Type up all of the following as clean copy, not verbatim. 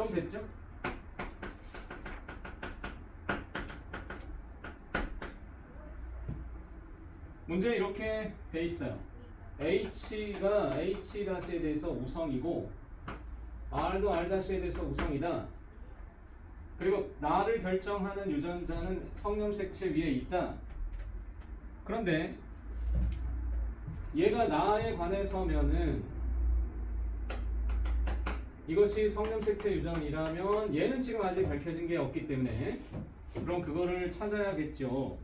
좀 됐죠? 문제 이렇게 돼 있어요. H가 H''에 대해서 우성이고 R도 R''에 대해서 우성이다. 그리고 나를 결정하는 유전자는 성염색체 위에 있다. 그런데 얘가 나에 관해서면은 이것이 성염색체 유전이라면 얘는 지금 아직 밝혀진 게 없기 때문에 그럼 그거를 찾아야겠죠.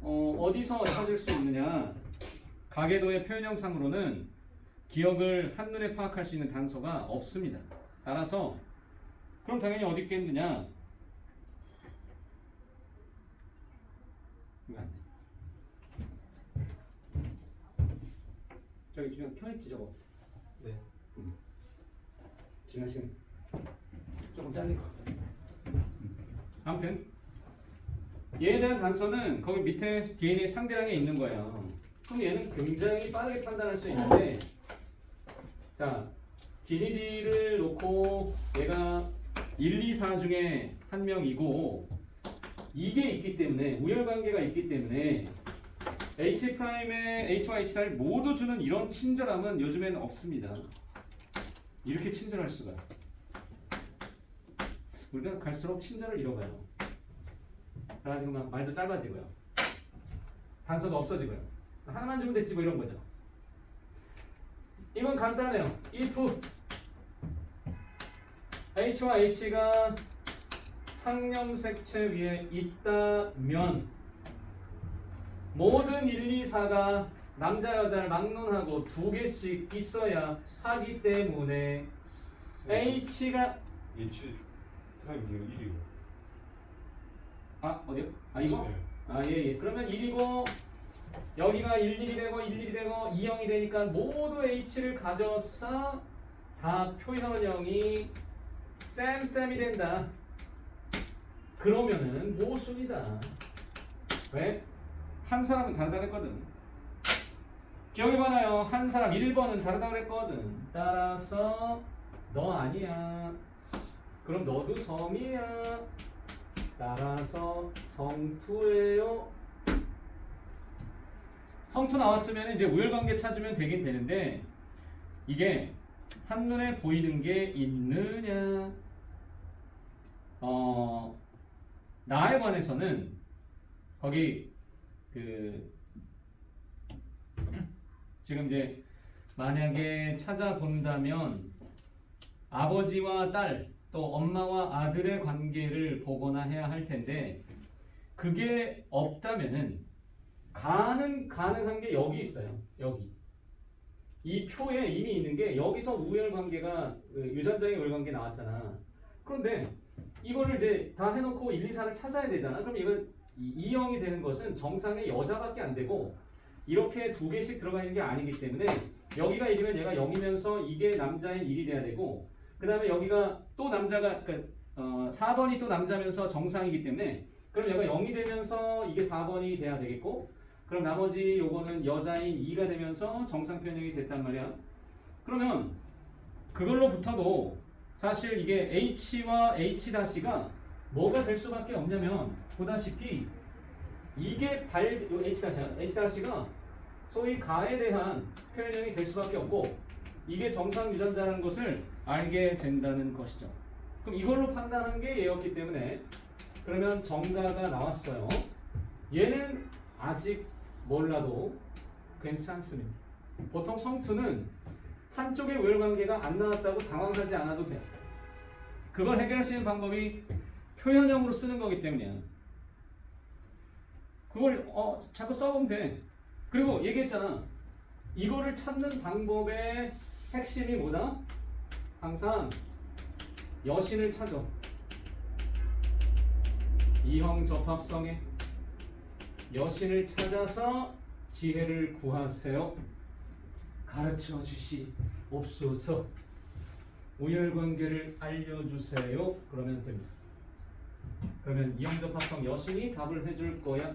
어디서 찾을 수 있느냐? 가계도의 표현형상으로는 기억을 한눈에 파악할 수 있는 단서가 없습니다. 따라서 그럼 당연히 어디 있겠느냐? 이거 안 돼. 저기 지금 켜있지 저거? 네. 지난 시간 조금 잘릴 것 같아. 아무튼 얘에 대한 단서는 거기 밑에 DNA 상대량에 있는 거예요. 그럼 얘는 굉장히 빠르게 판단할 수 있는데, 자 DDD를 놓고 얘가 1, 2, 4 중에 한 명이고 이게 있기 때문에 우열관계가 있기 때문에 H'의 H와 H'를 모두 주는 이런 친절함은 요즘에는 없습니다. 이렇게 친절할 수가. 우리가 갈수록 친절을 잃어가요. 그래가지고 막 말도 짧아지고요. 단서도 없어지고요. 하나만 주면 됐지 뭐 이런 거죠. 이건 간단해요. if H와 H가 상염색체 위에 있다면 모든 1, 2, 4가 남자 여자를 막론하고 2개씩 있어야 하기 때문에 H가 H 프라임 뒤로 1이고. 아 어디요? 아 이거? 아 예. 그러면 1이고 여기가 11이 되고 11이 되고 20이 되니까 모두 H를 가져서 다 표현형이 쌤이 된다. 그러면은 모순이다. 왜? 한 사람은 다르다 그랬거든. 기억해봐요. 한 사람 1번은 다르다 그랬거든. 따라서 너 아니야. 그럼 너도 섬이야. 따라서 성투예요. 성투 나왔으면 이제 우열관계 찾으면 되긴 되는데 이게 한눈에 보이는 게 있느냐? 나에 관해서는 거기 그 지금 이제 만약에 찾아본다면 아버지와 딸 또 엄마와 아들의 관계를 보거나 해야 할 텐데 그게 없다면은 가능한 게 여기 있어요. 여기 이 표에 이미 있는 게 여기서 우열관계가 유전자의 우열관계 나왔잖아. 그런데 이거를 이제 다 해놓고 1, 2, 4를 찾아야 되잖아. 그럼 이건 2형이 되는 것은 정상의 여자밖에 안 되고 이렇게 2개씩 들어가 있는 게 아니기 때문에 여기가 1이면 얘가 0이면서 이게 남자인 1이 돼야 되고 그 다음에 여기가 또 남자가 그러니까 4번이 또 남자면서 정상이기 때문에 그럼 얘가 0이 되면서 이게 4번이 돼야 되겠고 그럼 나머지 요거는 여자인 2가 되면서 정상 표현형이 됐단 말이야. 그러면 그걸로부터도 사실 이게 H와 H''가 뭐가 될 수밖에 없냐면 보다시피 이게 H''가 소위 가에 대한 표현형이 될 수밖에 없고 이게 정상 유전자라는 것을 알게 된다는 것이죠. 그럼 이걸로 판단한 게 얘였기 때문에 그러면 정가가 나왔어요. 얘는 아직 몰라도 괜찮습니다. 보통 성투는 한쪽의 우열관계가 안 나왔다고 당황하지 않아도 돼. 그걸 해결할 수 있는 방법이 표현형으로 쓰는 거기 때문이야. 그걸 자꾸 써보면 돼. 그리고 얘기했잖아. 이거를 찾는 방법의 핵심이 뭐다? 항상 여신을 찾아. 이형 접합성에 여신을 찾아서 지혜를 구하세요. 가르쳐 주시옵소서. 우열관계를 알려주세요. 그러면 됩니다. 그러면 이형 접합성 여신이 답을 해줄 거야.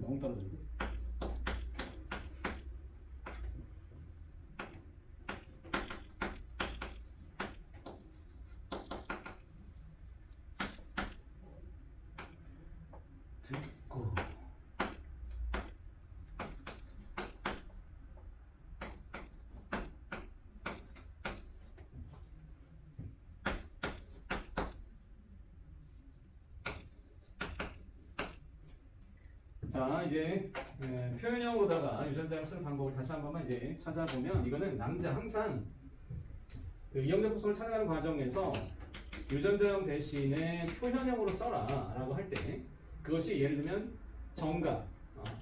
너무 떨어지고. 듣고 자 이제 표현형으로다가 유전자를 쓰는 방법을 다시 한 번만 이제 찾아보면 이거는 남자 항상 그 이형적複소를 찾아가는 과정에서 유전자형 대신에 표현형으로 써라라고 할 때 그것이 예를 들면 정가,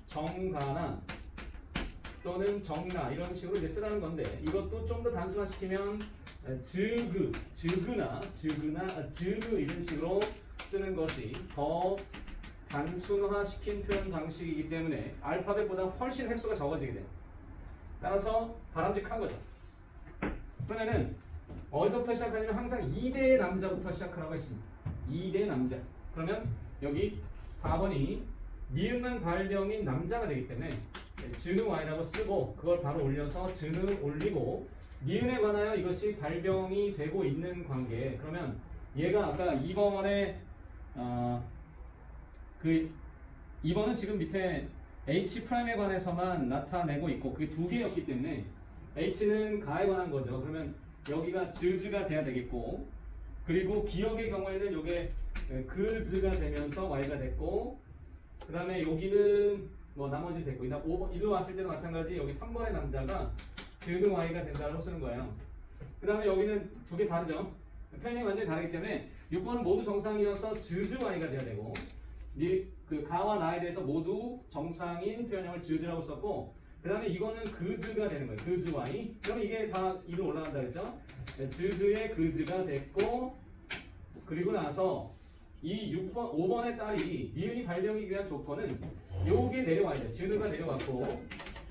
정가나 또는 정나 이런 식으로 이제 쓰라는 건데 이것도 좀 더 단순화시키면 즈그, 즈그 이런 식으로 쓰는 것이 더 단순화시킨 표현 방식이기 때문에 알파벳보다 훨씬 획수가 적어지게 돼요. 따라서 바람직한 거죠. 그러면은 어디서부터 시작하냐면 항상 2대 남자부터 시작하라고 했습니다. 2대 남자. 그러면 여기 4번이 니은만 발병인 남자가 되기 때문에 즈는 Y라고 쓰고 그걸 바로 올려서 즈는 올리고 니은에 관하여 이것이 발병이 되고 있는 관계. 그러면 얘가 아까 2번에 그 2번은 지금 밑에 H'에 관해서만 나타내고 있고 그게 두 개였기 때문에 H는 가에 관한 거죠. 그러면 여기가 즈가 돼야 되겠고 그리고 기억의 경우에는 요게 그즈가 되면서 Y가 됐고 그 다음에 여기는 뭐 나머지 됐고 일로 왔을 때도 마찬가지 여기 3번의 남자가 즈는 Y가 된다고 쓰는 거예요. 그 다음에 여기는 두 개 다르죠. 표현이 완전히 다르기 때문에 6번은 모두 정상이어서 즈즈 Y가 돼야 되고 그 가와 나에 대해서 모두 정상인 표현형을 즈즈라고 썼고 그 다음에 이거는 그즈가 되는 거예요. 그즈 Y. 그럼 이게 다 위로 올라간다 그랬죠? 즈즈의 그즈가 됐고 그리고 나서 이 6번, 5번의 딸이 니은이 발병하기 위한 조건은 요게 내려와야 돼요. 즈가 내려왔고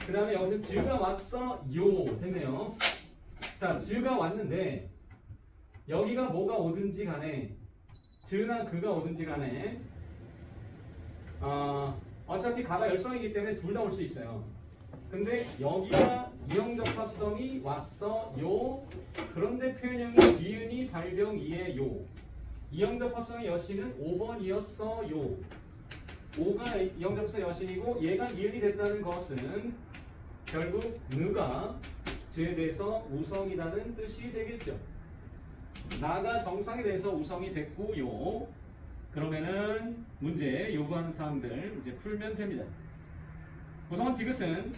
그 다음에 여기서 즈가 왔어 요 됐네요. 자 즈가 왔는데 여기가 뭐가 오든지 간에 즈나 그가 오든지 간에 어차피 가가 열성이기 때문에 둘 다 올 수 있어요. 근데 여기가 이형적 합성이 왔어 요 그런데 표현형이 니은이 발병 이에 요 이형적 합성의 여신은 5번이었어 요 5가 이형적 합성 여신이고 얘가 니은이 됐다는 것은 결국 느가 즈에 대해서 우성이라는 뜻이 되겠죠. 나가 정상에 대해서 우성이 됐고요. 그러면은 문제 요구하는 사항들 이제 풀면 됩니다. 구성원 디귿은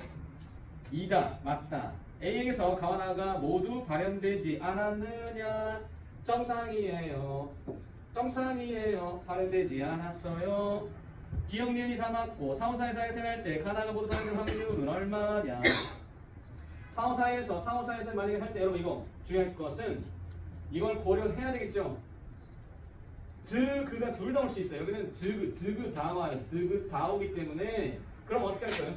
이다 맞다 A에게서 가와 나가 모두 발현되지 않았느냐 정상이에요. 정상이에요. 발현되지 않았어요. 기억 니은이 다 맞고 사후사의 사이에 태어날 때 가나가 모두 발현될 확률은 얼마냐. 사후사에서 만약에 할 때 여러분 이거 주의할 것은 이걸 고려해야 되겠죠. 그가 둘 다 올 수 있어요. 여기는 그 다 와요. 그 다 오기 때문에 그럼 어떻게 할까요?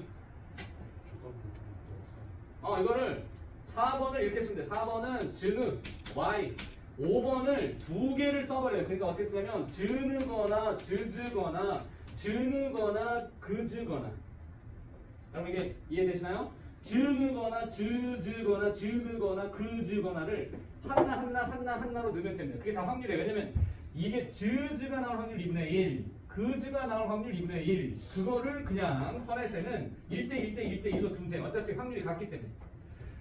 이거를 4번을 이렇게 쓰면 돼. 4번은 즈느 Y 5번을 두 개를 써버려요. 그러니까 어떻게 쓰냐면 즈느거나 즈즈거나 즈느거나 그즈거나 여러분 이게 이해되시나요? 즈느거나 즈즈거나 즈느거나 그즈거나를 하나로 넣으면 됩니다. 그게 다 확률이에요. 왜냐면 이게 즈즈가 나올 확률 2분의 1 그즈가 나올 확률 2분의 1 그거를 그냥 펄에서는 1대1로 두면 돼요. 어차피 확률이 같기 때문에.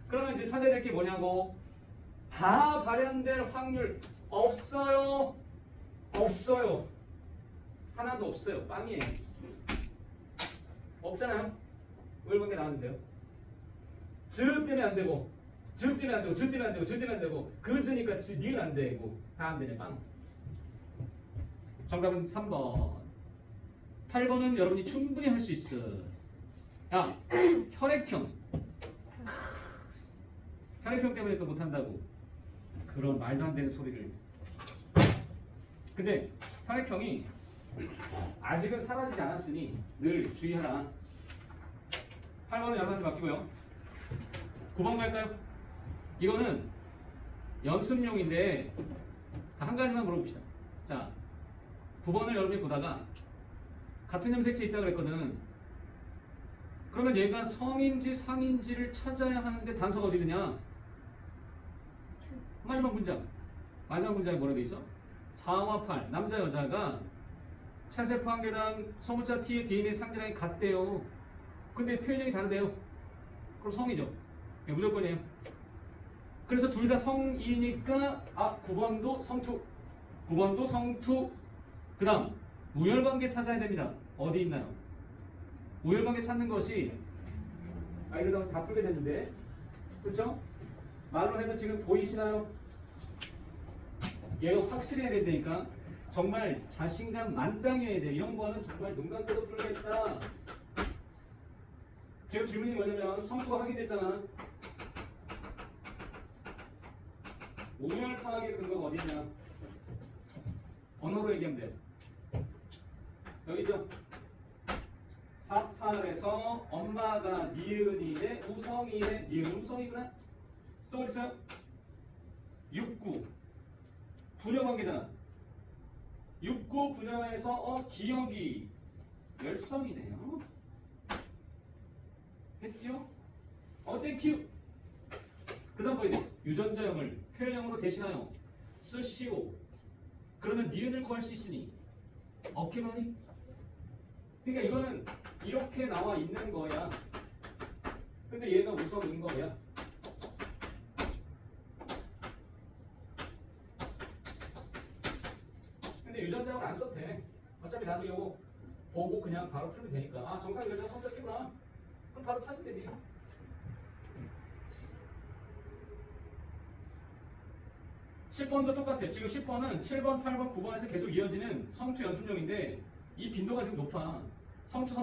그러면 이제 찾아야 될 게 뭐냐고 다 발현될 확률 없어요. 하나도 없어요. 빵이에요. 없잖아요. 왜 나왔는데요? 즈 때문에 안 되고 즈 때문에 안 되고 그즈니까 니은 안 되고 다 안 되네. 빵. 정답은 3번. 8번은 여러분이 충분히 할 수 있어. 야, 혈액형 때문에 또 못한다고 그런 말도 안 되는 소리를. 근데 혈액형이 아직은 사라지지 않았으니 늘 주의하라. 8번은 여러분한테 맡기고요. 9번 갈까요? 이거는 연습용인데 한 가지만 물어봅시다. 자, 9번을 여러분이 보다가 같은 염색체 있다고 그랬거든. 그러면 얘가 성인지 상인지를 찾아야 하는데 단서가 어디 있느냐? 마지막 문장. 마지막 문장에 뭐라고 돼 있어? 4와 8. 남자 여자가 차세포 한 개당 소문자 T의 DNA 상대량이 같대요. 근데 표현형이 다르대요. 그럼 성이죠. 네, 무조건이에요. 그래서 둘 다 성이니까 9번도 성투. 9번도 성투. 그 다음 우열관계 찾아야 됩니다. 어디 있나요? 우열관계 찾는 것이 이러다 다 풀게 됐는데 그렇죠? 말로 해도 지금 보이시나요? 얘가 확실히 해야 된다니까. 정말 자신감 만땅이어야 돼. 이런 거는 정말 눈 감고도 풀겠다. 지금 질문이 뭐냐면 성투가 확인됐잖아. 우열 파악의 근거가 어디냐? 언어로 얘기하면 돼. 여기죠. 48에서 엄마가 니은이래 우성이래. 니은 우성이구나. 또 어디 있어요? 69 분여관계잖아. 69 분여에서 기억이 열성이네요. 했죠? 땡큐. 그 다음 보이네. 유전자형을 표현형으로 대신하여 쓰시오. 그러면 니은을 구할 수 있으니 어깨머니. 그러니까 이거는 이렇게 나와 있는 거야. 근데 얘가 우성인 거야. 근데 유전자형을 안 써도 돼. 어차피 나도 이거 보고 그냥 바로 풀면 되니까. 정상 유전자 성적이구나. 그럼 바로 찾으면 되지. (10) 번도 똑같아요. 지금 10번은 7번, 8번, 9번에서 계속 이어지는 성투 연습용인데 이 빈도가 지금 높아. 성투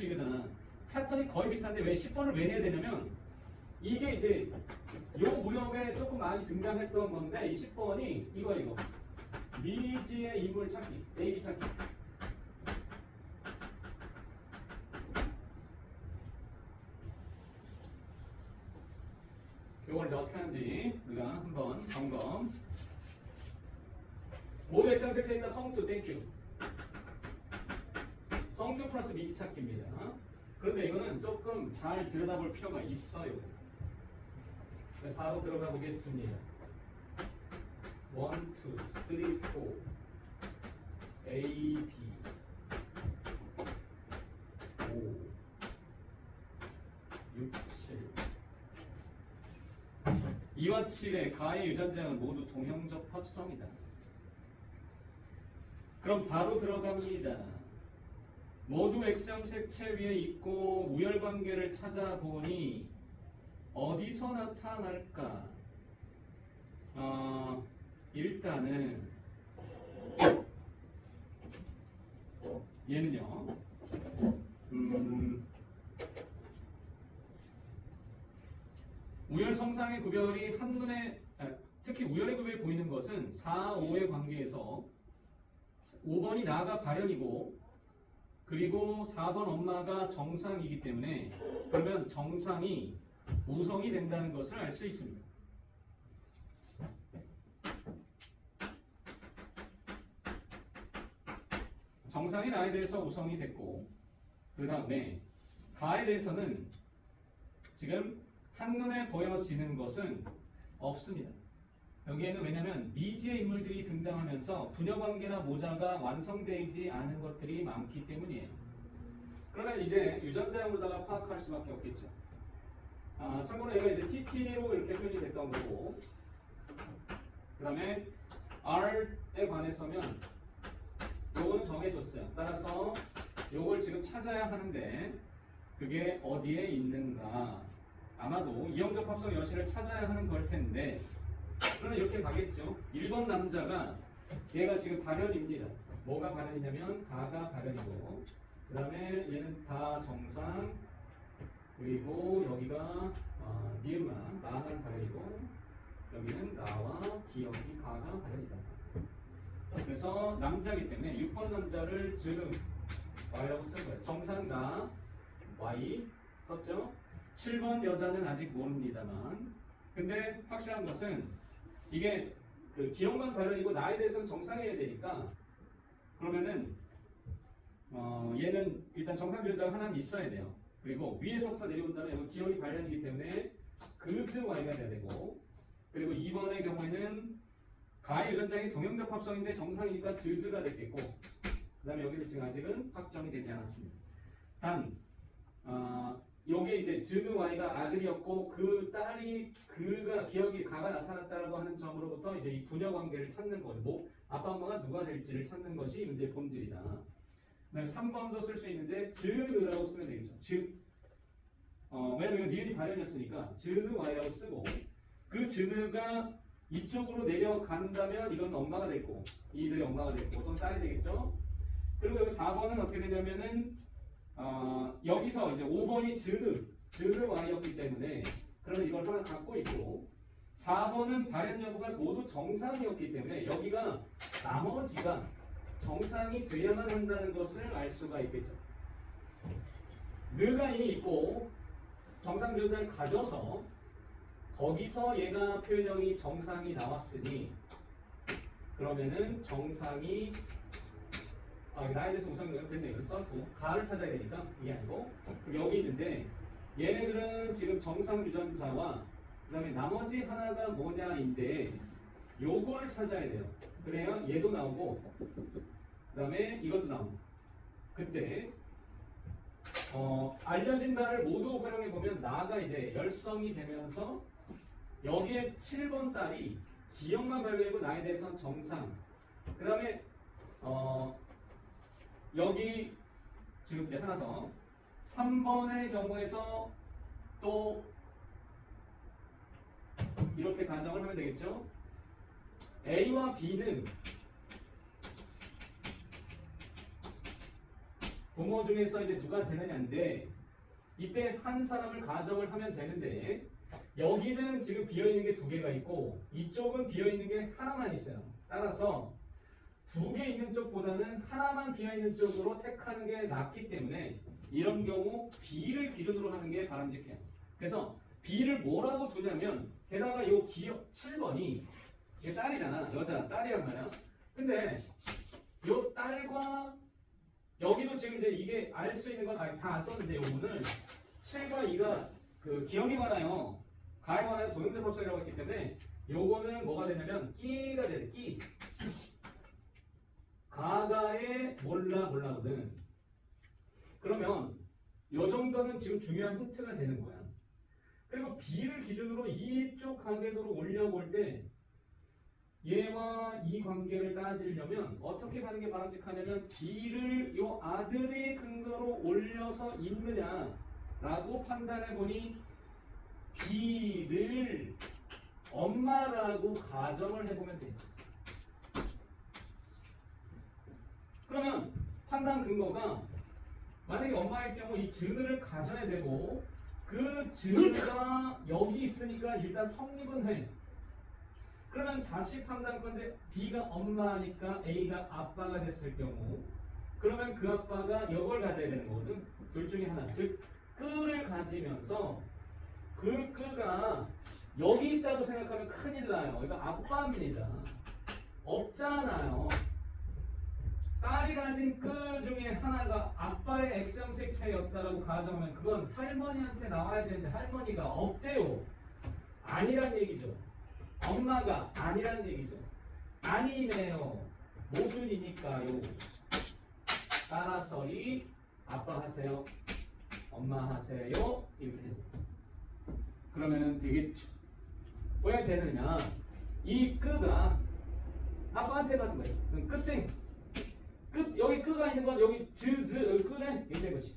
이거잖아. 패턴이 거의 비슷한데 왜 10번을 왜 해야 되냐면 이게 이제 요 무렵에 조금 많이 등장했던 건데 이 10번이 이거 미지의 인물 찾기, A, B 찾기. 요걸 이제 어떻게 하는지 우리가 한번 점검. 모두 액상색채 있다. 성투 땡큐. 성투 플러스 미지 찾기입니다. 그런데 이거는 조금 잘 들여다볼 필요가 있어요. 네, 바로 들어가 보겠습니다. 1, 2, 3, 4 A, B 5 6, 7 2와 7의 가의 유전자는 모두 동형적 합성이다. 그럼 바로 들어갑니다. 모두 X형 색채 위에 있고 우열관계를 찾아보니 어디서 나타날까? 일단은 얘는요. 우열 성상의 구별이 한눈에 특히 우열의 구별이 보이는 것은 4, 5의 관계에서 5번이 나가 발현이고 그리고 4번 엄마가 정상이기 때문에 그러면 정상이 우성이 된다는 것을 알 수 있습니다. 정상이 나에 대해서 우성이 됐고 그 다음에 가에 대해서는 지금 한눈에 보여지는 것은 없습니다. 여기에는 왜냐하면 미지의 인물들이 등장하면서 분여관계나 모자가 완성되지 않은 것들이 많기 때문이에요. 그러면 이제 유전자형으로다가 파악할 수밖에 없겠죠. 참고로 얘가 이제 TT로 이렇게 표현이 됐던 거고 그 다음에 R에 관해서면 요거는 정해줬어요. 따라서 요걸 지금 찾아야 하는데 그게 어디에 있는가. 아마도 이형적 합성 여신을 찾아야 하는 걸 텐데 그러면 이렇게 가겠죠. 1번 남자가 얘가 지금 발현입니다. 뭐가 발현이냐면 가가 발현이고 그 다음에 얘는 다 정상 그리고 여기가 니은만 나만 발현이고 여기는 나와 기억이 가가 발현이다. 그래서 남자이기 때문에 6번 남자를 지금 Y라고 쓴 거예요. 정상 나 Y 썼죠. 7번 여자는 아직 모릅니다만 근데 확실한 것은 이게 그 기억만 발현이고 나에 대해서는 정상이어야 되니까 그러면은 얘는 일단 정상 유전자가 하나는 있어야 돼요. 그리고 위에서부터 내려온다면 여기 기억이 발현이기 때문에 그스 y가 돼야 되고, 그리고 2번의 경우에는 가의 유전자의 동형적 합성인데 정상이니까 즈즈가 됐겠고, 그 다음에 여기는 지금 아직은 확정이 되지 않았습니다. 단 요게 이제 즈느 y가 아들이었고 그 딸이 그가 기억이 가가 나타났다라고 하는 점으로부터 이제 이 부녀 관계를 찾는 거죠. 뭐 아빠 엄마가 누가 될지를 찾는 것이 문제의 본질이다. 그다음에 3번도 쓸 수 있는데 즈느라고 쓰면 되겠죠. 왜냐면 이거 니은이 발현이었으니까 즈느 y라고 쓰고, 그 즈느가 이쪽으로 내려간다면 이건 엄마가 됐고 이들이 엄마가 됐고 또는 딸이 되겠죠. 그리고 여기 4번은 어떻게 되냐면은 여기서 이제 5번이 즈느 y였기 때문에 그러면 이걸 하나 갖고 있고, 4번은 발현 여부가 모두 정상이었기 때문에 여기가 나머지가 정상이 돼야만 한다는 것을 알 수가 있겠죠. 느가 이미 있고 정상 변자를 가져서 거기서 얘가 표현형이 정상이 나왔으니 그러면은 정상이 나에 대해서 우선 됐네. 이걸 써고 가를 찾아야 되니까 이게 아니고 여기 있는데 얘네들은 지금 정상 유전자와 그 다음에 나머지 하나가 뭐냐인데 요걸 찾아야 돼요. 그래야 얘도 나오고 그 다음에 이것도 나옵니다. 그때 알려진 바를 모두 활용해 보면 나가 이제 열성이 되면서 여기에 7번 딸이 기억만 발견하고 나에 대해서는 정상. 그 다음에 여기 지금 이제 하나 더 3번의 경우에서 또 이렇게 가정을 하면 되겠죠. A와 B는 부모 중에서 이제 누가 되느냐인데 이때 한 사람을 가정을 하면 되는데 여기는 지금 비어있는 게 2개가 있고 이쪽은 비어있는 게 하나만 있어요. 따라서 2개 있는 쪽보다는 하나만 비어있는 쪽으로 택하는 게 낫기 때문에 이런 경우 B를 기준으로 하는 게 바람직해요. 그래서 B를 뭐라고 두냐면 게다가 이 기억 7번이 이게 딸이잖아. 여자 딸이란 말이야. 근데 이 딸과 여기도 지금 이제 이게 알 수 있는 건 다 안 썼는데 요거는 7과 2가 그 기억이 많아요. 가에 관하여 도형적 합성이라고 했기 때문에 요거는 뭐가 되냐면 끼가 돼. 끼. 가가의 몰라거든. 그러면 요 정도는 지금 중요한 힌트가 되는 거야. 그리고 B를 기준으로 이쪽 가계도로 올려볼 때 얘와 이 관계를 따지려면 어떻게 가는 게 바람직하냐면 B를 요 아들의 근거로 올려서 있느냐라고 판단해 보니 B를 엄마라고 가정을 해보면 돼. 그러면 판단 근거가 만약에 엄마일 경우 이 즈느를 가져야 되고 그 즈느가 여기 있으니까 일단 성립은 해. 그러면 다시 판단컨대 B가 엄마니까 A가 아빠가 됐을 경우 그러면 그 아빠가 이걸 가져야 되는 거거든. 둘 중에 하나. 즉 끄를 가지면서 그 끄가 여기 있다고 생각하면 큰일 나요. 이거 아빠입니다. 없잖아요. 딸이 가진 끄 중에 하나가 아빠의 X형 색채였다라고 가정하면 그건 할머니한테 나와야 되는데 할머니가 없대요. 아니란 얘기죠. 엄마가 아니란 얘기죠. 아니네요. 모순이니까요. 따라서리 아빠 하세요. 엄마 하세요. 이렇게 됩니다. 그러면은 되겠죠. 왜 되느냐? 이 끄가 아빠한테 받은 거예요. 그럼 끝땡. 끝 여기 끄가 있는 건 여기 끄네 이렇게 된 거지.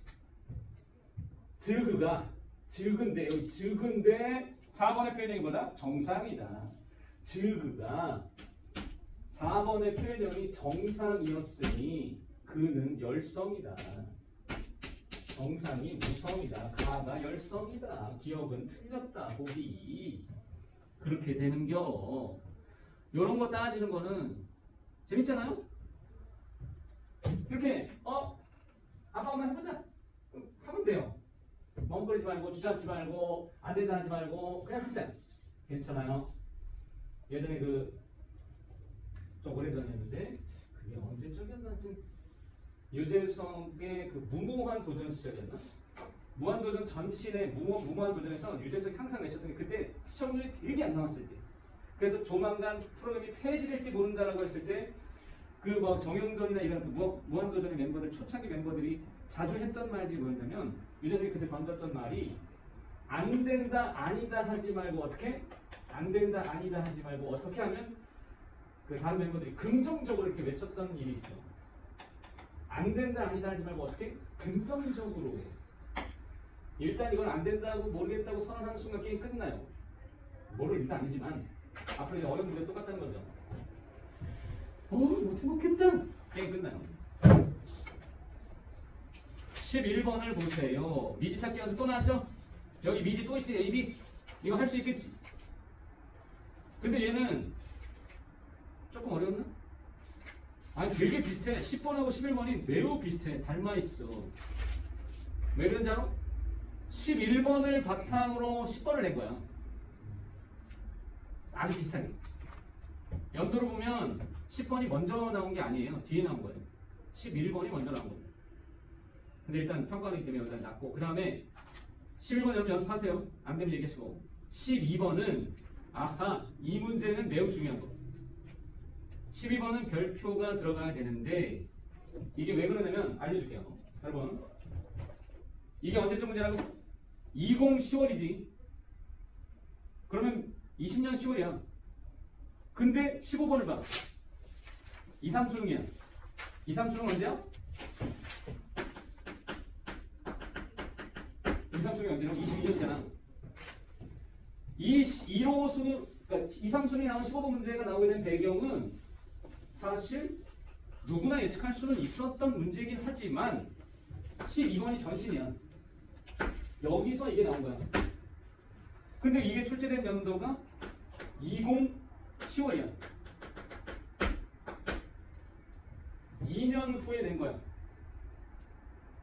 즈근데 여기 즈근데 4번의 표현형이 뭐다? 정상이다. 즈그가 4번의 표현형이 정상이었으니 그는 열성이다. 정상이 무성이다. 가가 열성이다. 기억은 틀렸다. 보기 그렇게 되는겨. 요런 거 따지는 거는 재밌잖아요? 이렇게 아빠 엄마 해보자 하면 돼요. 멍거리지 말고 주잡지 말고 안 된다 하지 말고 그냥 하세요. 괜찮아요. 예전에 좀 오래전이었는데 그게 언제적이었나 지금 유재석의 그 무모한 도전 시절이었나? 무한도전 전신의 무한도전에서 유재석이 항상 외쳤던 게 그때 시청률이 되게 안 나왔을 때. 그래서 조만간 프로그램이 폐지될지 모른다라고 했을 때 그 뭐 정영돈이나 이런 그 무한도전의 멤버들 초창기 멤버들이 자주 했던 말들이 뭐였냐면 유재석이 그때 던졌던 말이 안 된다 아니다 하지 말고 어떻게 안 된다 아니다 하지 말고 어떻게 하면 그 다른 멤버들이 긍정적으로 이렇게 외쳤던 일이 있어. 안 된다 아니다 하지 말고 어떻게 긍정적으로. 일단 이건 안 된다고 모르겠다고 선언하는 순간 게임 끝나요. 일단 아니지만 앞으로 이제 어려운 문제 똑같다는 거죠. 못 해먹겠다. 게임 끝나요. 11번을 보세요. 미지 찾기 연습 또 나왔죠? 여기 미지 또 있지? A, B. 이거 할 수 있겠지? 근데 얘는 조금 어려웠나? 아니 되게 비슷해. 10번하고 11번이 매우 비슷해. 닮아있어. 왜 그런지 알아? 11번을 바탕으로 10번을 낸 거야. 아주 비슷하게. 연도를 보면 10번이 먼저 나온 게 아니에요. 뒤에 나온 거예요. 11번이 먼저 나온 거예요. 근데 일단 평가하기 때문에 일단 낮고 그 다음에 11번 여러분 연습하세요. 안 되면 얘기하시고 12번은 아하 이 문제는 매우 중요한 거. 12번은 별표가 들어가야 되는데 이게 왜 그러냐면 알려줄게요. 여러분 이게 언제쯤 문제라고? 20 10월이지. 그러면 20년 10월이야. 근데 15번을 봐. 2, 3수능이야. 2, 3수능 언제야? 2, 3수능이 언제냐? 22년이잖아. 이 1호 수능, 그러니까 2, 3수능이 나온 15번 문제가 나오게 된 배경은 사실 누구나 예측할 수는 있었던 문제이긴 하지만 12번이 전신이야. 여기서 이게 나온 거야. 근데 이게 출제된 연도가 20 10월이야. 2년 후에 된 거야.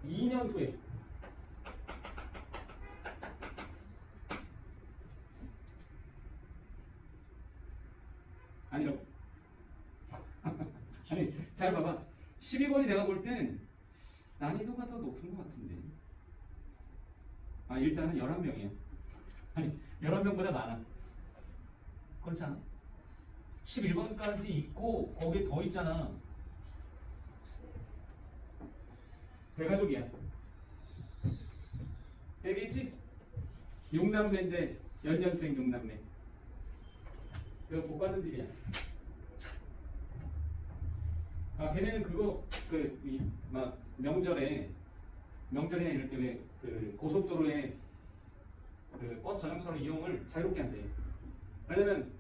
2년 후에. 아니라고. 아니, 잘 봐봐. 12번이 내가 볼 땐 난이도가 더 높은 것 같은데. 아, 일단은 11명이야. 아니, 11명보다 많아. 그렇지 않아? 11번까지 있고 거기에 더 있잖아. 대가족이야. 되겠지? 6남매인데 연년생 6남매. 이거 복 받은 집이야. 아, 걔네는 그거 막 명절에 이럴 때 왜 그 고속도로에 그 버스 전용차로 이용을 자유롭게 한대. 왜냐면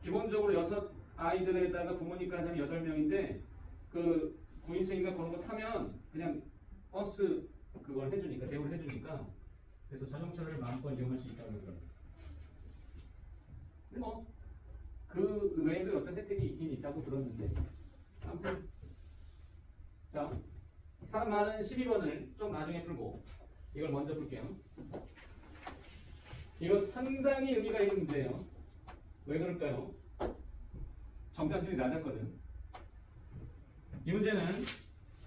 기본적으로 6아이들에다가 부모님까지 하면 8명인데 그 9인승인가 그런 거 타면 그냥 버스 그걸 해주니까 대우를 해주니까 그래서 전용차를 마음껏 이용할 수 있다고 그러더라고요. 근데 뭐 그 외에도 어떤 혜택이 있긴 있다고 들었는데 아무튼 자 사람 많은 12번을 좀 나중에 풀고 이걸 먼저 풀게요. 이거 상당히 의미가 있는 문제예요. 왜 그럴까요? 정답률이 낮았거든. 이 문제는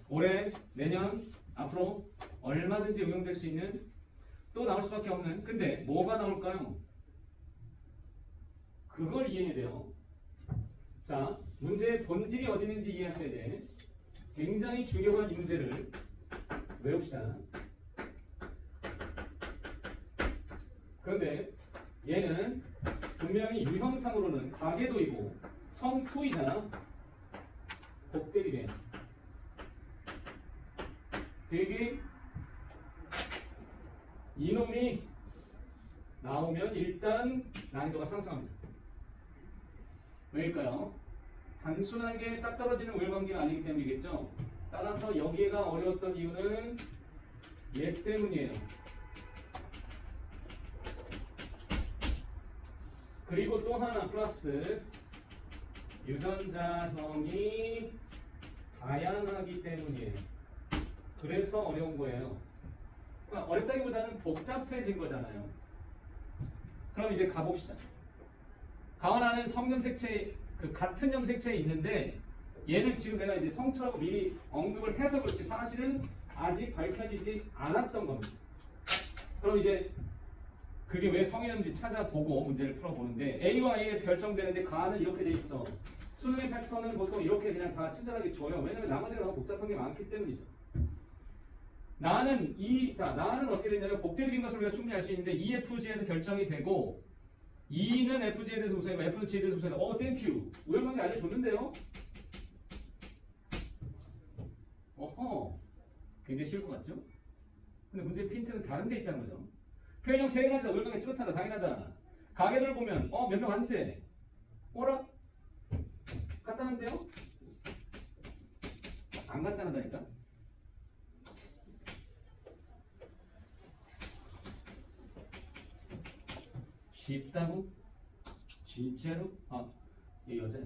올해, 내년, 앞으로 얼마든지 응용될 수 있는 또 나올 수밖에 없는 근데 뭐가 나올까요? 그걸 이해해야 돼요. 자, 문제의 본질이 어디 있는지 이해하셔야 돼. 굉장히 중요한 이 문제를 외웁시다. 그런데 얘는 분명히 유형상으로는 가계도이고 성투이잖아. 곱대기네. 되게 이놈이 나오면 일단 난이도가 상승합니다. 왜일까요? 단순하게 딱 떨어지는 우열관계가 아니기 때문이겠죠. 따라서 여기가 어려웠던 이유는 얘 때문이에요. 그리고 또 하나 플러스 유전자형이 다양하기 때문이에요. 그래서 어려운 거예요. 그러니까 어렵다기보다는 복잡해진 거잖아요. 그럼 이제 가봅시다. 가원하는 성염색체, 그 같은 염색체에 있는데 얘는 지금 내가 이제 성투라고 미리 언급을 해서 그렇지 사실은 아직 밝혀지지 않았던 겁니다. 그럼 이제 그게 왜 성이었는지 찾아보고 문제를 풀어보는데 A와 A에서 결정되는데 가는 이렇게 돼 있어. 수능의 패턴은 보통 이렇게 그냥 다 친절하게 줘요. 왜냐면 나머지가 너무 복잡한 게 많기 때문이죠. 나는 어떻게 되냐면 복대를 빈 것을 우리가 충분히 알 수 있는데 EFG에서 결정이 되고 E는 FG에 대해서 우선이고 F는 G에 대해서 우선이고 땡큐. 우연관계 알려줬는데요? 어허. 굉장히 쉬울 것 같죠? 근데 문제의 핀트는 다른 데 있다는 거죠. 표현형 세 가지다. 우연관계 뚜렷하다. 당연하다. 가게들 보면 몇 명 안 돼. 어라? 간단한데요? 안 간단하다니까? 쉽다고? 진짜로? 얘 여자야.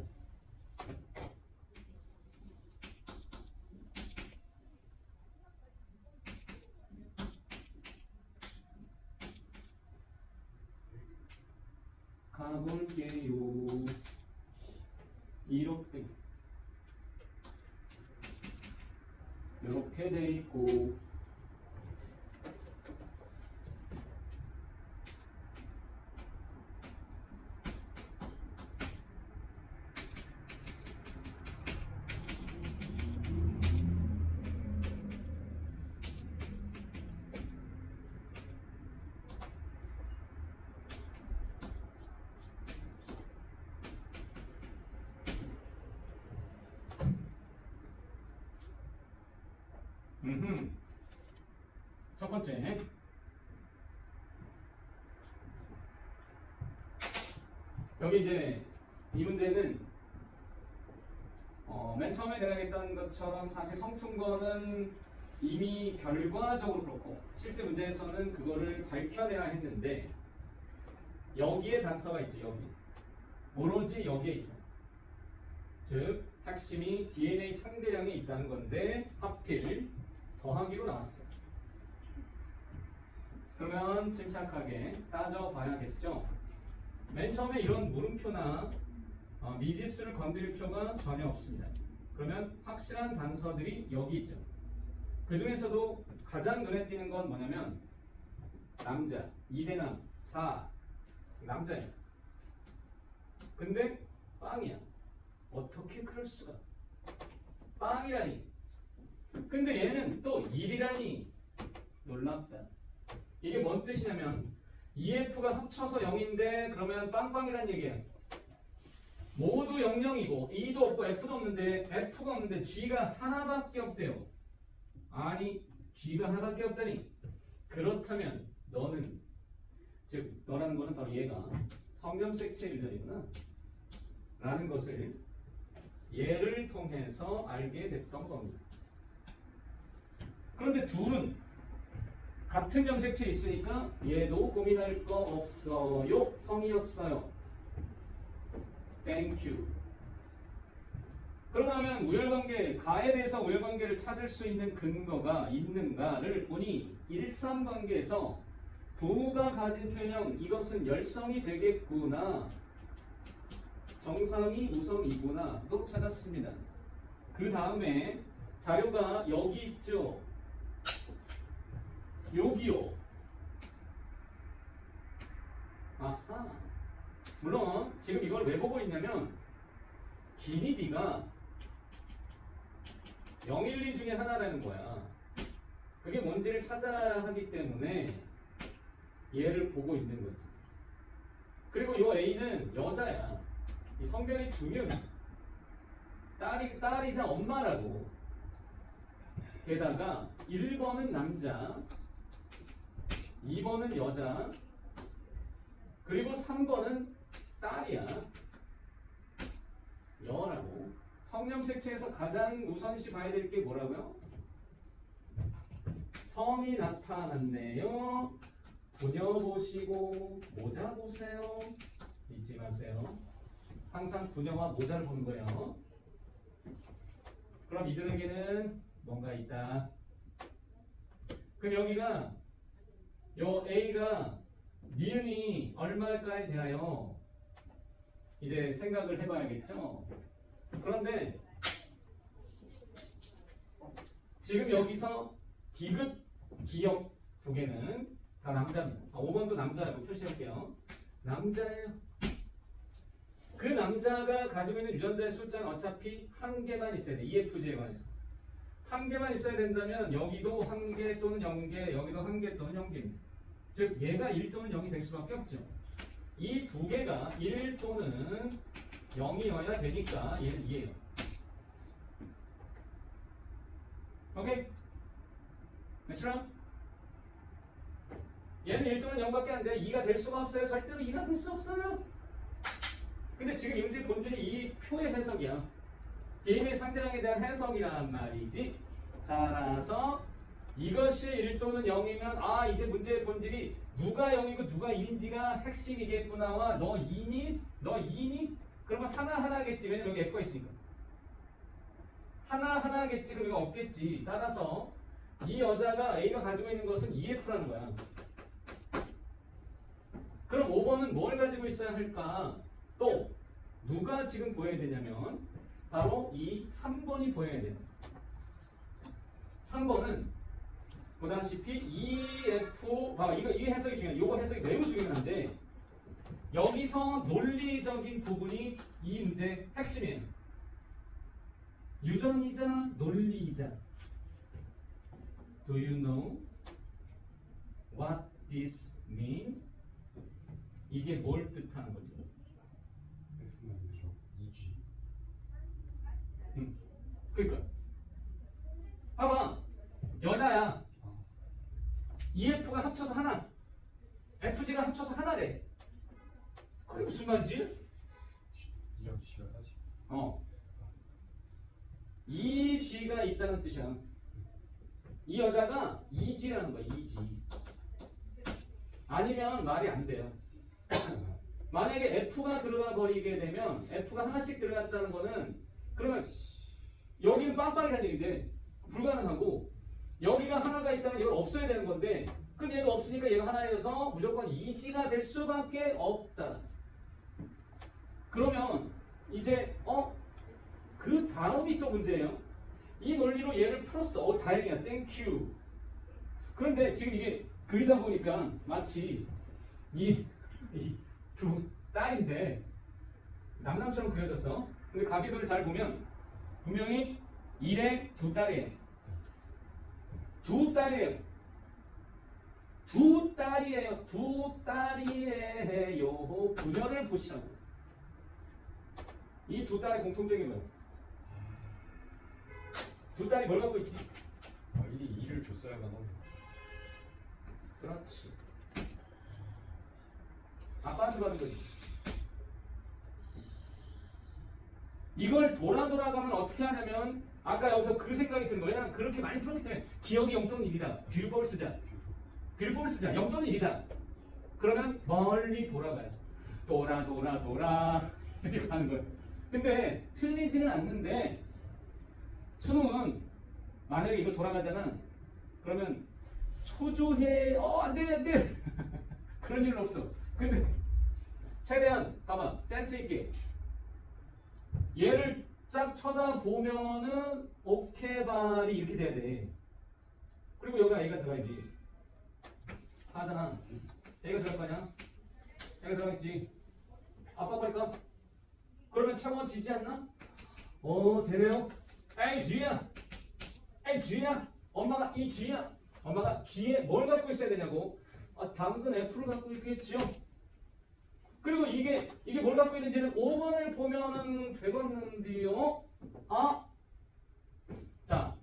가볼게요. 이렇게 돼 있고 첫 번째 여기 이제 이 문제는 맨 처음에 내가 했던 것처럼 사실 성충거는 이미 결과적으로 그렇고 실제 문제에서는 그거를 밝혀내야 했는데 여기에 단서가 있죠. 여기 오로지 여기에 있어. 즉 핵심이 DNA 상대량에 있다는 건데 하필 더하기로 나왔어. 그러면 침착하게 따져봐야겠죠. 맨 처음에 이런 물음표나 미지수를 건드릴 필요가 전혀 없습니다. 그러면 확실한 단서들이 여기 있죠. 그 중에서도 가장 눈에 띄는 건 뭐냐면 남자, 2대남, 4 남자야. 근데 빵이야. 어떻게 그럴 수가? 빵이라니. 근데 얘는 또 1이라니. 놀랍다. 이게 뭔 뜻이냐면 EF가 합쳐서 0인데 그러면 빵빵이란 얘기야. 모두 00이고 E도 없고 F도 없는데 F가 없는데 G가 하나밖에 없대요. 아니 G가 하나밖에 없다니. 그렇다면 너는 즉 너라는 거는 바로 얘가 성경색체 유전이구나 라는 것을 얘를 통해서 알게 됐던 겁니다. 그런데 둘은 같은 염색체 있으니까 얘도 고민할 거 없어요. 성이었어요. 땡큐. 그러면 우열관계, 가에 대해서 우열관계를 찾을 수 있는 근거가 있는가를 보니 일삼관계에서 부가 가진 표현형 이것은 열성이 되겠구나. 정삼이 우성이구나. 또 찾았습니다. 그 다음에 자료가 여기 있죠. 여기요. 아하. 물론 지금 이걸 왜 보고 있냐면 기니디가 012 중에 하나라는 거야. 그게 뭔지를 찾아야 하기 때문에 얘를 보고 있는 거지. 그리고 이 A는 여자야. 이 성별이 중요해. 딸이자 엄마라고. 게다가 1번은 남자, 2번은 여자, 그리고 3번은 딸이야. 여라고. 성염색체에서 가장 우선시 봐야 될 게 뭐라고요? 성이 나타났네요. 부녀 보시고 모자 보세요. 잊지 마세요. 항상 부녀와 모자를 보는 거예요. 그럼 이들에게는 뭔가 있다. 그럼 여기가 요 A가 니은이 얼마일까에 대하여 이제 생각을 해봐야겠죠. 그런데 지금 여기서 디귿 기억 두 개는 다 남자입니다. 5번도 남자라고 표시할게요. 남자예요. 그 남자가 가지고 있는 유전자의 숫자는 어차피 한 개만 있어야 돼. EFG에 관해서. 한 개만 있어야 된다면 여기도 한 개 또는 0개, 여기도 한 개 또는 0개입니다. 즉 얘가 1 또는 0이 될 수밖에 없죠. 이 두 개가 1 또는 0이어야 되니까 얘는 2예요. 오케이? 싫어? 얘는 1 또는 0밖에 안 돼. 2가 될 수가 없어요. 절대로 2가 될 수 없어요. 근데 지금 이 문제 본질이 이 표의 해석이야. DNA 상대량에 대한 해석이란 말이지. 따라서 이것이 1 또는 0이면 아 이제 문제의 본질이 누가 0이고 누가 1인지가 핵심이겠구나와 너 2니? 너 2니? 그러면 하나하나겠지. 왜냐면 여기 F가 있으니까. 하나하나겠지. 그럼 이거 없겠지. 따라서 이 여자가 A가 가지고 있는 것은 EF라는 거야. 그럼 5번은 뭘 가지고 있어야 할까? 또 누가 지금 보여야 되냐면 바로 이 3번이 보여야 돼요. 3번은 보다시피 EF 봐봐 이 해석이 중요해. 이거 해석이 매우 중요한데 여기서 논리적인 부분이 이 문제의 핵심이에요. 유전이자 논리이자 Do you know what this means? 이게 뭘 뜻하는 거죠? F만 유저 2G. 그러니까 봐봐 여자야 EF가 합쳐서 하나 FG가 합쳐서 하나래. 그게 무슨 말이지? 이랑 G가 다시. 이 G가 있다는 뜻이야. 이 여자가 2G라는 거야. 2G 아니면 말이 안 돼요. 만약에 F가 들어가 버리게 되면 F가 하나씩 들어갔다는 거는 그러면 여기는 빵빵이라는 얘기인데 불가능하고 여기가 하나가 있다면 이걸 없어야 되는 건데 그럼 얘가 없으니까 얘가 하나여서 무조건 2G가 될 수밖에 없다. 그러면 이제 그 다음이 또 문제예요. 이 논리로 얘를 풀었어. 다행이야. 땡큐. 그런데 지금 이게 그리다 보니까 마치 이 두 딸인데 남남처럼 그려졌어. 근데 가비도를 잘 보면 분명히 1에 두 딸이에요. 두 딸이에요. 두 딸이에요. 두 딸이에요. 분열을 보시라고. 이 두 딸의 공통점이 뭐예요? 두 딸이 뭘 갖고 있지? 1이 2를 줬어야만 하고. 그렇지. 아빠한테 받은 거지. 이걸 돌아가면 어떻게 하냐면 아까 여기서 그 생각이 든 거야. 그렇게 많이 풀었기 때문에 기억이 0 또는 1이다. 뷰법을 쓰자. 뷰법을 쓰자. 0 또는 1이다. 그러면 멀리 돌아가요. 돌아 이렇게 가는 거예요. 근데 틀리지는 않는데 수능은 만약에 이거 돌아가잖아. 그러면 초조해. 안돼. 그런 일은 없어. 근데 최대한 봐봐 센스 있게 얘를 쫙 쳐다보면은 오케바리 이렇게 돼야 돼. 그리고 여기가 A가 들어가야지. 하잖아. A가 들어갈 거냐? A가 들어가겠지. 아빠 걸까? 그러면 차가워지지 않나? 되네요. 에이 G야. 에이 G야. 엄마가 이 G야. 엄마가 G에 뭘 갖고 있어야 되냐고. 당근 F를 갖고 있겠죠. 그리고 이게 뭘 갖고 있는지는 5번을 보면은 되겠는데요. 자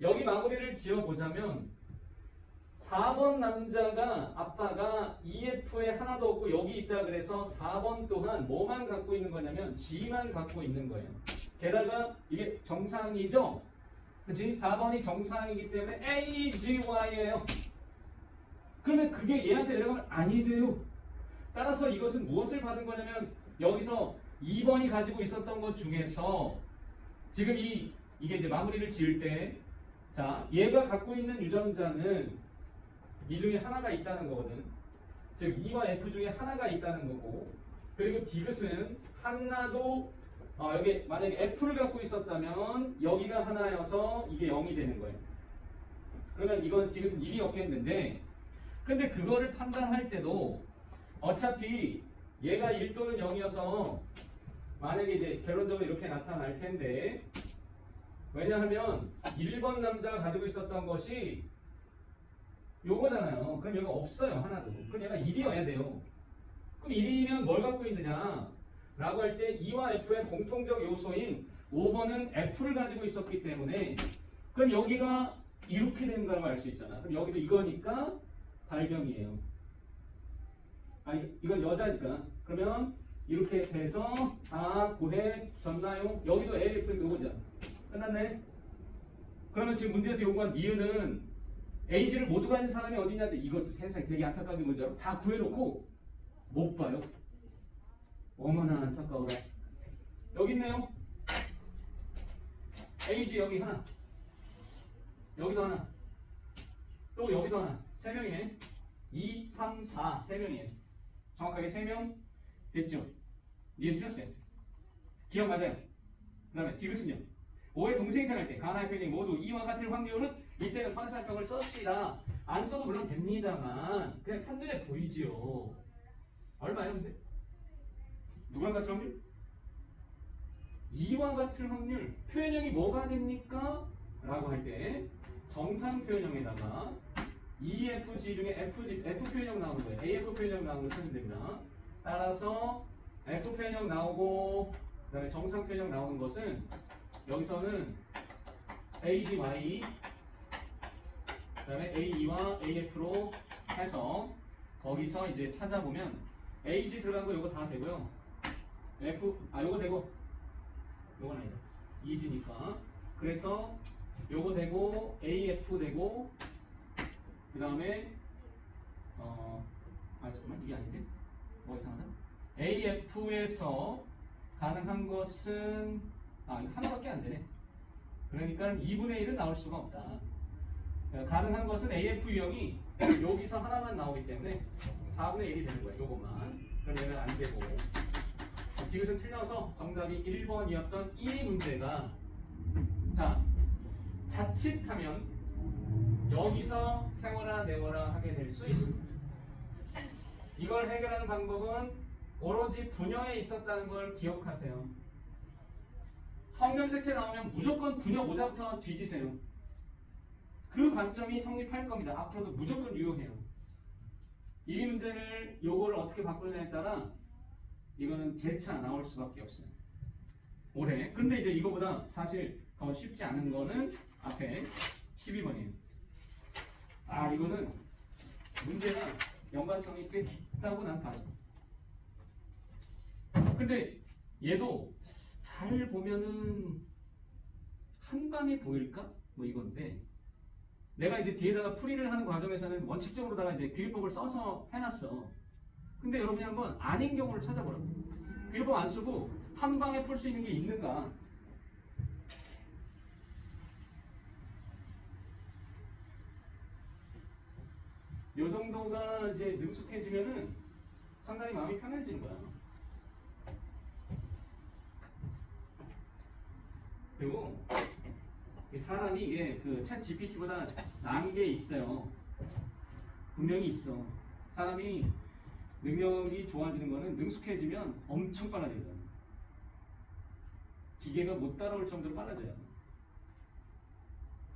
여기 마무리를 지어보자면 4번 남자가 아빠가 EF에 하나도 없고 여기 있다 그래서 4번 또한 뭐만 갖고 있는 거냐면 G만 갖고 있는 거예요. 게다가 이게 정상이죠. 그치? 4번이 정상이기 때문에 AGY예요. 그러면 그게 얘한테 내려가면 아니 돼요. 따라서 이것은 무엇을 받은 거냐면 여기서 2번이 가지고 있었던 것 중에서 지금 이게 이제 마무리를 지을 때 자 얘가 갖고 있는 유전자는 이 중에 하나가 있다는 거거든. 즉 E와 F 중에 하나가 있다는 거고 그리고 디귿은 하나도 여기 만약에 F를 갖고 있었다면 여기가 하나여서 이게 0이 되는 거예요. 그러면 이건 디귿은 1이 없겠는데 근데 그거를 판단할 때도 어차피 얘가 1 또는 0이어서 만약에 이제 결론적으로 이렇게 나타날 텐데, 왜냐하면 1번 남자가 가지고 있었던 것이 요거잖아요. 그럼 여기가 없어요, 하나도. 그럼 얘가 1이어야 돼요. 그럼 1이면 뭘 갖고 있느냐 라고 할 때 E와 F의 공통적 요소인 5번은 F를 가지고 있었기 때문에, 그럼 여기가 이렇게 되는 걸 알 수 있잖아. 그럼 여기도 이거니까 발병이에요. 아, 이건 여자니까. 그러면 이렇게 돼서 다 구해졌나요? 여기도 A, F 요거잖아. 끝났네? 그러면 지금 문제에서 요구한 니은은 에이지를 모두 가진 사람이 어디냐? 이것도 세상에 되게 안타까운 문제로 다 구해놓고 못 봐요. 어머나 안타까워라. 여기 있네요. 에이지 여기 하나, 여기도 하나, 또 여기도 하나. 3명이네. 2, 3, 4 3명이에요. 정확하게 3명 됐죠? 니은 틀렸어요. 기억 맞아요. 그 다음에 디귿은요. 5의 동생이 태어날 때 가나의 편이 모두 이와 같을 확률은 이때는 판살평을 썹시다. 안 써도 물론 됩니다만 그냥 한눈에 보이지요. 얼마예요 근데? 누구랑 같은 확률? 2와 같은 확률. 표현형이 뭐가 됩니까? 라고 할 때 정상 표현형에다가 EFG 중에 F 표현형 나오는 거예요. AF 표현형 나오는 걸 쓰면 됩니다. 따라서 F 표현형 나오고 그 다음에 정상 표현형 나오는 것은 여기서는 AGY 그 다음에 AE와 AF로 해서 거기서 이제 찾아보면 AG 들어간 거 요거 다 되고요. 요거 되고 요건 아니다. EG니까. 그래서 요거 되고 AF 되고 그 다음에 잠깐만 이게 아닌데? 뭐 이상하다? AF에서 가능한 것은 이거 하나밖에 안 되네. 그러니까 2분의 1은 나올 수가 없다. 가능한 것은 AF 유형이 여기서 하나만 나오기 때문에 4분의 1이 되는 거야. 요것만. 그럼 얘는 안 되고. 디귿은 틀려서 정답이 1번이었던 이 문제가 자칫하면 여기서 세워라 내워라 하게 될 수 있습니다. 이걸 해결하는 방법은 오로지 분여에 있었다는 걸 기억하세요. 성명색체 나오면 무조건 분여 모자부터 뒤지세요. 그 관점이 성립할 겁니다. 앞으로도 무조건 유효해요. 이 문제를 요거를 어떻게 바꾸느냐에 따라 이거는 재차 나올 수밖에 없어요. 올해. 근데 이제 이거보다 사실 더 쉽지 않은 거는 앞에 12번이에요. 이거는 문제가 연관성이 꽤 깊다고 난 봐요. 근데 얘도 잘 보면은 한 방에 보일까? 뭐 이건데 내가 이제 뒤에다가 풀이를 하는 과정에서는 원칙적으로다가 이제 귀리법을 써서 해놨어. 근데 여러분이 한번 아닌 경우를 찾아보라고. 귀리법 안 쓰고 한 방에 풀 수 있는 게 있는가? 요 정도가 이제 능숙해지면은 상당히 마음이 편해지는 거야. 그리고 사람이 이게 그 챗 GPT보다 나은 게 있어요. 분명히 있어. 사람이 능력이 좋아지는 거는 능숙해지면 엄청 빨라지거든. 기계가 못 따라올 정도로 빨라져요.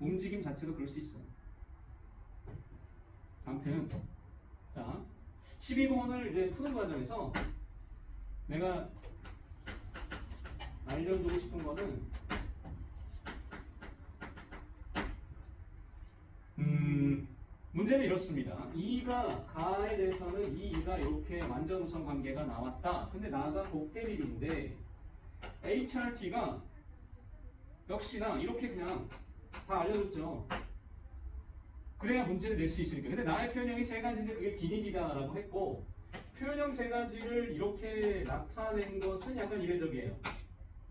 움직임 자체도 그럴 수 있어. 아무튼 자 12번을 이제 푸는 과정에서 내가 알려주고 싶은 거는 문제는 이렇습니다. 이가 가에 대해서는 이가 이렇게 완전 우선 관계가 나왔다. 근데 나가 곱대비인데 HRT가 역시나 이렇게 그냥 다 알려줬죠. 그래야 문제를 낼 수 있으니까. 근데 나의 표현형이 세 가지인데 그게 기니디다라고 했고 표현형 세 가지를 이렇게 나타낸 것은 약간 이례적이에요.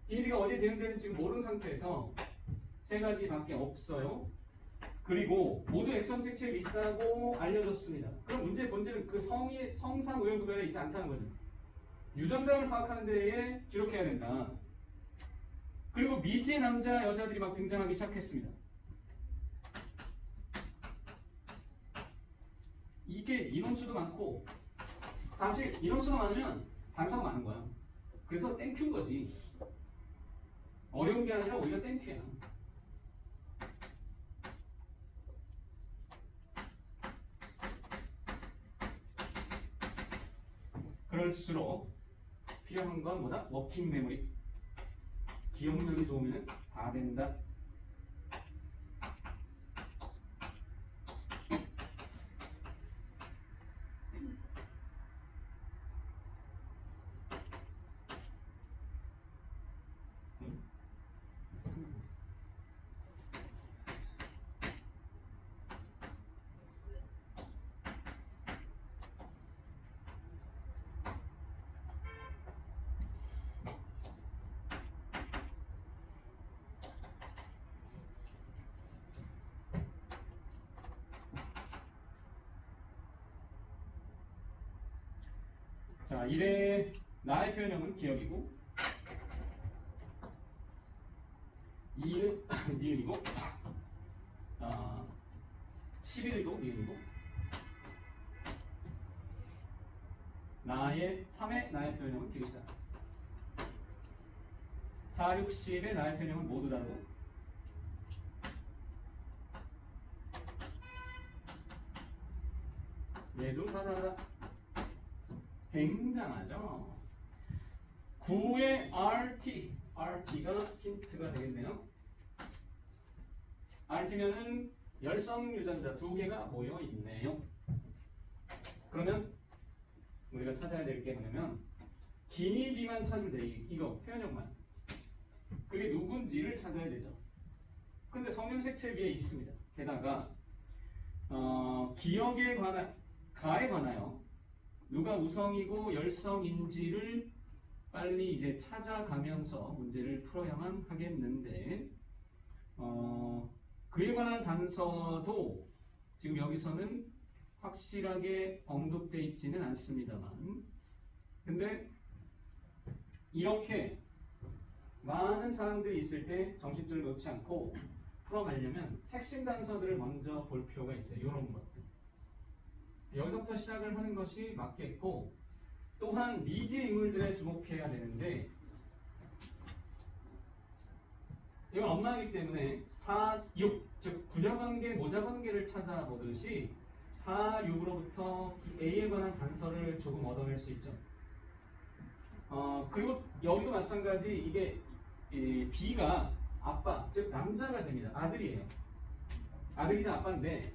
기니디가 어디에 대응되는지 지금 모르는 상태에서 세 가지밖에 없어요. 그리고 모두 액션 색채에 있다고 알려졌습니다. 그럼 문제의 본질은 그 성상 우연 구별에 있지 않다는 거죠. 유전자를 파악하는 데에 주력해야 된다. 그리고 미지의 남자 여자들이 막 등장하기 시작했습니다. 이게 인원수도 많고 사실 인원수가 많으면 단서가 많은 거야. 그래서 땡큐인 거지. 어려운 게 아니라 오히려 땡큐야. 그럴수록 필요한 건 뭐다? 워킹 메모리. 기억력이 좋으면 다 된다. 자, 1의 나의 표현형은 기억이고 2는 니은이고 11도 니은이고 나의 3의 나의 표현형은 디귿이다. 4, 6, 10의 나의 표현형은 모두 다르고 얘도 다 다르다. 굉장하죠. 9의 RT가 힌트가 되겠네요. RT면은 열성 유전자 두 개가 모여 있네요. 그러면 우리가 찾아야 될 게 뭐냐면 기니디만 찾으면 돼. 이거 표현형만. 그게 누군지를 찾아야 되죠. 근데 성림색채 위에 있습니다. 게다가 기억에 관한 가에 관하여 누가 우성이고 열성인지를 빨리 이제 찾아가면서 문제를 풀어야만 하겠는데 그에 관한 단서도 지금 여기서는 확실하게 언급되어 있지는 않습니다만 근데 이렇게 많은 사람들이 있을 때 정신줄을 놓지 않고 풀어가려면 핵심 단서들을 먼저 볼 필요가 있어요. 이런 것들. 여기서부터 시작을 하는 것이 맞겠고 또한 미지의 인물들에 주목해야 되는데 이건 엄마이기 때문에 4, 6, 즉 분야관계, 모자관계를 찾아보듯이 4, 6으로부터 A에 관한 단서를 조금 얻어낼 수 있죠. 그리고 여기도 마찬가지 이게 B가 아빠, 즉 남자가 됩니다. 아들이에요. 아들이자 아빠인데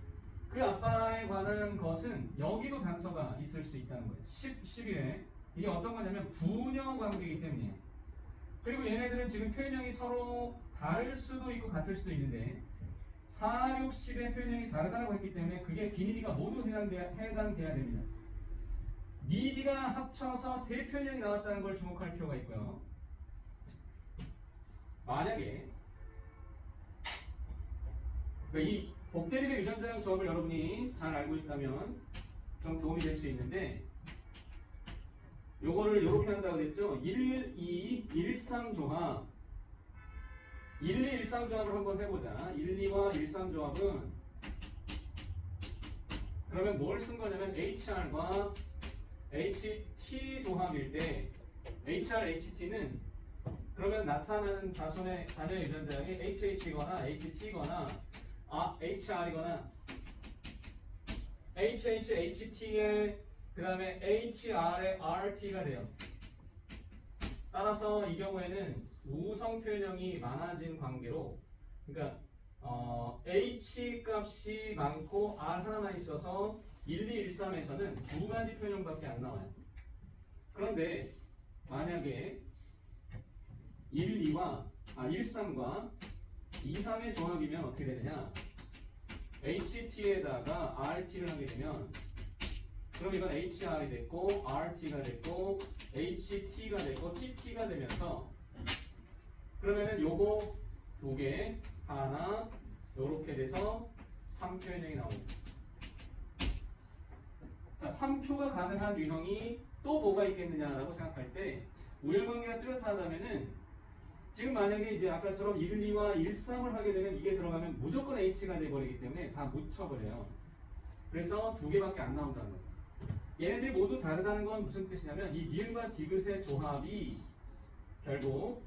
그 아빠에 관한 것은 여기도 단서가 있을 수 있다는 거예요. 11에 이게 어떤 거냐면 부녀 관계이기 때문이에요. 그리고 얘네들은 지금 표현형이 서로 다를 수도 있고 같을 수도 있는데 4, 6, 10의 표현형이 다르다고 했기 때문에 그게 기니디가 모두 해당돼야 됩니다. 니디가 합쳐서 세 표현형이 나왔다는 걸 주목할 필요가 있고요. 만약에 이 복대립의 유전자형 조합을 여러분이 잘 알고 있다면 좀 도움이 될 수 있는데 요거를 이렇게 한다고 했죠. 1, 2, 1, 3 조합 1, 2, 1, 3 조합을 한번 해보자. 1, 2와 1, 3 조합은 그러면 뭘 쓴 거냐면 HR과 HT 조합일 때 HR, HT는 그러면 나타나는 자손의 자녀의 유전자형이 HH거나 HT거나 HR이거나 HH, HT의 그 다음에 HR의 RT가 돼요. 따라서 이 경우에는 우성 표현형이 많아진 관계로 그러니까 H 값이 많고 R 하나만 있어서 1, 2, 1, 3에서는 두 가지 표현형밖에 안 나와요. 그런데 만약에 1, 2와 1, 3과 2, 3의 조합이면 어떻게 되느냐? HT에다가 RT를 하게 되면 그럼 이건 HR이 됐고 RT가 됐고 HT가 됐고 TT가 되면서 그러면은 요거 두 개 하나 요렇게 돼서 3표현형이 나옵니다. 자, 3표가 가능한 유형이 또 뭐가 있겠느냐라고 생각할 때 우열관계가 뚜렷하다면은 지금 만약에 이제 아까처럼 1, 2와 1, 3을 하게 되면 이게 들어가면 무조건 H가 돼버리기 때문에 다 묻혀버려요. 그래서 두 개밖에 안 나온다는 거죠. 얘네들이 모두 다르다는 건 무슨 뜻이냐면 이 니은과 디귿의 조합이 결국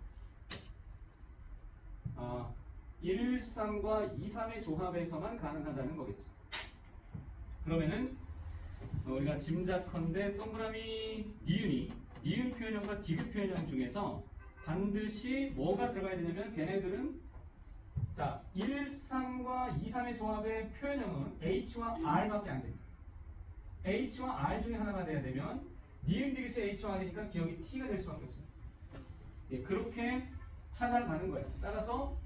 1, 3과 2, 3의 조합에서만 가능하다는 거겠죠. 그러면은 우리가 짐작컨대 동그라미 니은이 니은 표현형과 디귿 표현형 중에서 반드시 뭐가 들어가야 되냐면 걔네들은 자 1, 3과 2, 3의 조합의 표현형은 H와 R밖에 안 됩니다. H와 R 중에 하나가 돼야 되면 니은 디귿이 H와 R이니까 기억이 T가 될 수밖에 없어요. 예, 그렇게 찾아가는 거예요. 따라서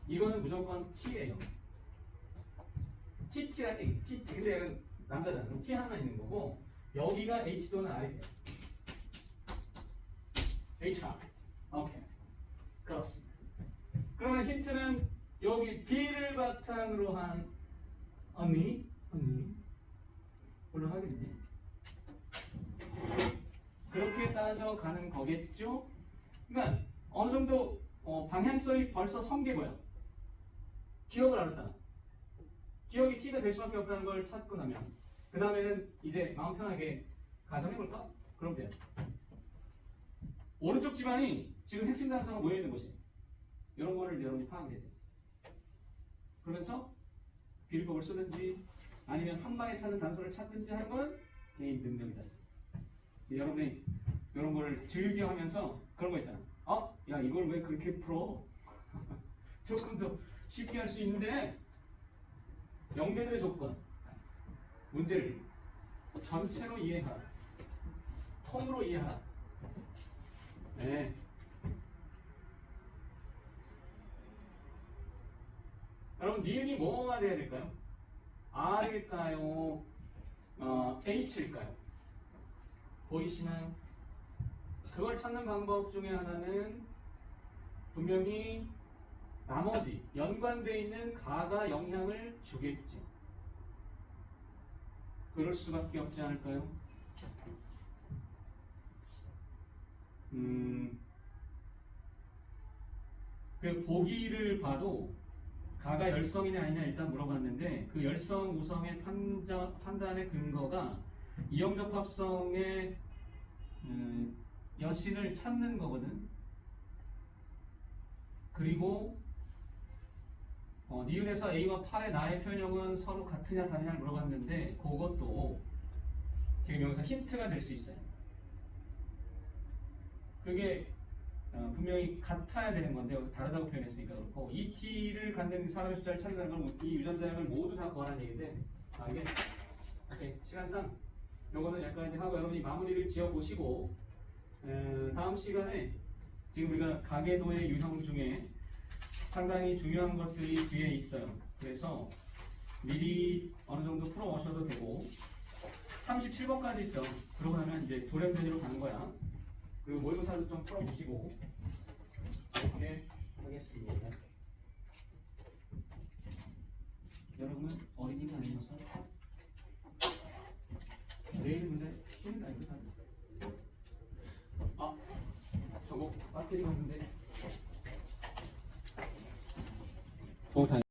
이거는 무조건 T예요. TT라는 얘기. TT. 근데 이건 남자잖아. 그럼 T 하나만 있는 거고 여기가 H 또는 R이 돼요. HR. 오케이. 그렇습니다. 그러면 힌트는 여기 B를 바탕으로 한 언니 올라가겠니? 그렇게 따져가는 거겠죠? 그러니까 어느 정도 방향성이 벌써 선 게 뭐야? 기억을 알았잖아. 기억이 T가 될 수밖에 없다는 걸 찾고 나면 그 다음에는 이제 마음 편하게 가정해볼까? 그럼 돼요. 오른쪽 집안이 지금 핵심 단서가 모여있는 곳이에요. 이런 거를 여러분이 파악해야 돼요. 그러면서 비례법을 쓰든지 아니면 한 방에 찾는 단서를 찾든지 하는 건 개인 능력이다. 여러분이 이런 거를 즐겨하면서 그런 거 있잖아. 야 이걸 왜 그렇게 풀어? 조금 더 쉽게 할 수 있는데 영재들의 조건 문제를 전체로 이해하라. 통으로 이해하라. 네. 여러분 니은이 뭐가 돼야 될까요? R일까요? H일까요? 보이시나요? 그걸 찾는 방법 중에 하나는 분명히 나머지 연관되어 있는 가가 영향을 주겠지. 그럴 수밖에 없지 않을까요? 그 보기를 봐도 가가 열성이냐 아니냐 일단 물어봤는데 그 열성 우성의 판단의 근거가 이형적합성의 여신을 찾는 거거든. 그리고 니은에서 A와 8의 나의 표현형은 서로 같으냐 다르냐를 물어봤는데 그것도 지금 여기서 힌트가 될 수 있어요. 그게 분명히 같아야 되는 건데 여기서 다르다고 표현했으니까 그렇고 ET를 갖는 사람의 숫자를 찾는다는 건 이 유전자형을 모두 다 구하라는 얘기인데 이게 오케이. 시간상 요거는 약간 이제 하고 여러분이 마무리를 지어 보시고 다음 시간에 지금 우리가 가계도의 유형 중에 상당히 중요한 것들이 뒤에 있어요. 그래서 미리 어느 정도 풀어 오셔도 되고 37번까지 있어요. 그러고 나면 이제 돌연변이로 가는 거야. 그리고 모의고사도 좀 풀어보시고 이렇게 하겠습니다. 여러분은 어린이가 아니에요.